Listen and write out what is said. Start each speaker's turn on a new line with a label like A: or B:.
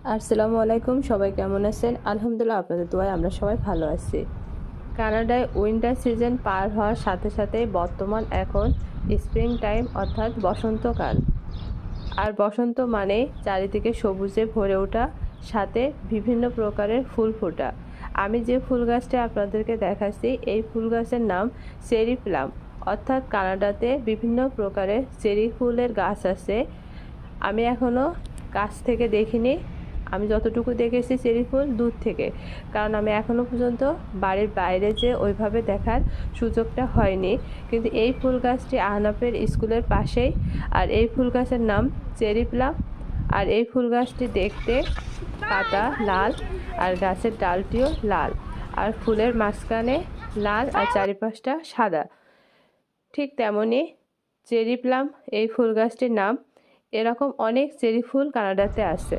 A: আসসালামু আলাইকুম, সবাই কেমন আছেন? আলহামদুলিল্লাহ, আপনাদের দোয়ায় আমরা সবাই ভালো আছি। কানাডায় উইন্টার সিজন পার হওয়ার সাথে সাথে বর্তমান এখন স্প্রিং টাইম অর্থাৎ বসন্তকাল। আর বসন্ত মানে চারিদিকে সবুজে ভরে ওঠা, সাথে বিভিন্ন প্রকারের ফুল ফোটা। আমি যে ফুল গাছটা আপনাদেরকে দেখাচ্ছি এই ফুল গাছের নাম চেরি প্লাম। অর্থাৎ কানাডাতে বিভিন্ন প্রকারের চেরি ফুলের গাছ আছে। আমি এখনও কাছ থেকে দেখিনি, আমি যতটুকু দেখেছি চেরি ফুল দূর থেকে, কারণ আমি এখনও পর্যন্ত বাড়ির বাইরে যে ওইভাবে দেখার সুযোগটা হয়নি। কিন্তু এই ফুল গাছটি আহনাফের স্কুলের পাশেই, আর এই ফুল গাছের নাম চেরি প্লাম। আর এই ফুল গাছটি দেখতে পাতা লাল, আর গাছের ডালটিও লাল, আর ফুলের মাঝখানে লাল আর চারিপাশটা সাদা। ঠিক তেমনই চেরি প্লাম এই ফুল গাছটির নাম। এরকম অনেক চেরি ফুল কানাডাতে আছে।